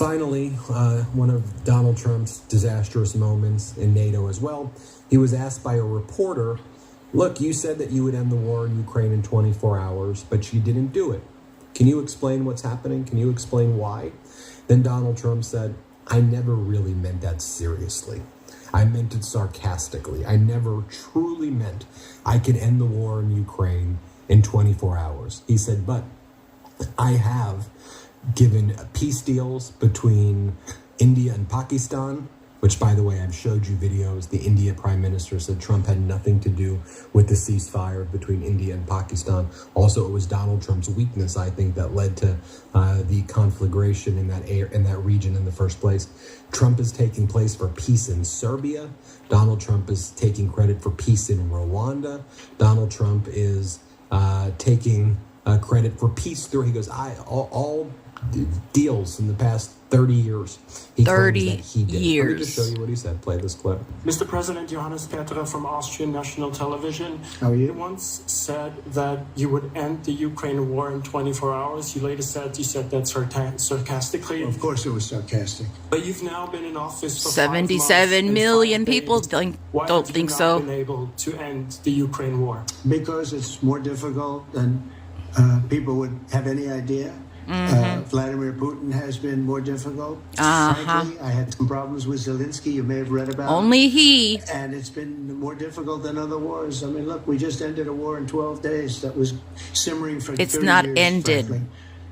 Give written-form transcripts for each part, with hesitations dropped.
Finally, one of Donald Trump's disastrous moments in NATO as well, he was asked by a reporter, look, you said that you would end the war in Ukraine in 24 hours, but you didn't do it. Can you explain what's happening? Can you explain why? Then Donald Trump said, I never really meant that seriously. I meant it sarcastically. I never truly meant I could end the war in Ukraine in 24 hours. He said, but I have given peace deals between India and Pakistan, which, by the way, I've showed you videos. The India prime minister said Trump had nothing to do with the ceasefire between India and Pakistan. Also, it was Donald Trump's weakness, I think, that led to the conflagration in that region in the first place. Trump is taking place for peace in Serbia. Donald Trump is taking credit for peace in Rwanda. Donald Trump is taking credit for peace through. He goes, all deals in the past 30 years. He 30 that he did. years. Let me just show you what he said. Play this clip. Mr. President, Johannes Petra from Austrian National Television. How are you? You once said that you would end the Ukraine war in 24 hours. You later said you said that sarcastically. Of course it was sarcastic. But you've now been in office for 77 million people Why don't have think you so. not been able to end the Ukraine war? Because it's more difficult than people would have any idea. Vladimir Putin has been more difficult. Frankly, I had some problems with Zelensky. You may have read about Only he. And it's been more difficult than other wars. I mean, look, we just ended a war in 12 days that was simmering for 30 years. It's not ended.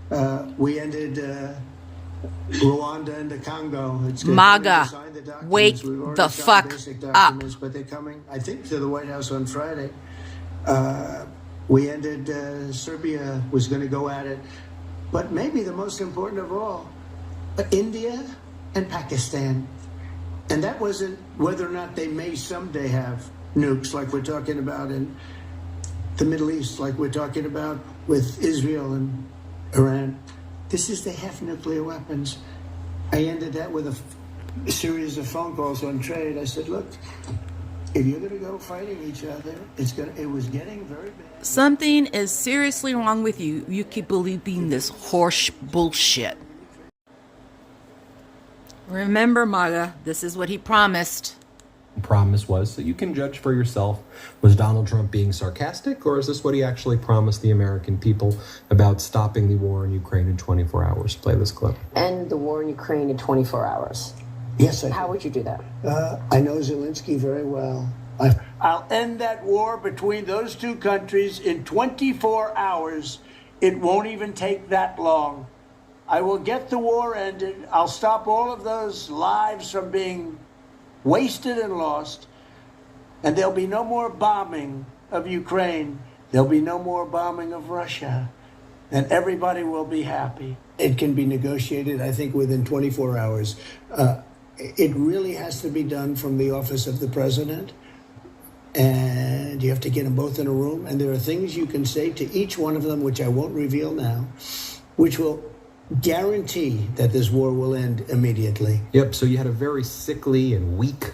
Frankly. We ended Rwanda and the Congo. It's MAGA, wake the fuck up. But they're coming, I think, to the White House on Friday. We ended Serbia was going to go at it. But maybe the most important of all, India and Pakistan. And that wasn't whether or not they may someday have nukes like we're talking about in the Middle East, like we're talking about with Israel and Iran. This is they have nuclear weapons. I ended that with a series of phone calls on trade. I said, look, if you're going to go fighting each other, it was getting very bad. Something is seriously wrong with you. You keep believing this horse bullshit. Remember, MAGA, this is what he promised. The promise was that you can judge for yourself. Was Donald Trump being sarcastic, or is this what he actually promised the American people about stopping the war in Ukraine in 24 hours? Play this clip. End the war in Ukraine in 24 hours. Yes, I How do. would you do that? I know Zelensky very well. I'll end that war between those two countries in 24 hours. It won't even take that long. I will get the war ended. I'll stop all of those lives from being wasted and lost. And there'll be no more bombing of Ukraine. There'll be no more bombing of Russia. And everybody will be happy. It can be negotiated, I think, within 24 hours. It really has to be done from the office of the president. And you have to get them both in a room. And there are things you can say to each one of them, which I won't reveal now, which will guarantee that this war will end immediately. Yep, so you had a very sickly and weak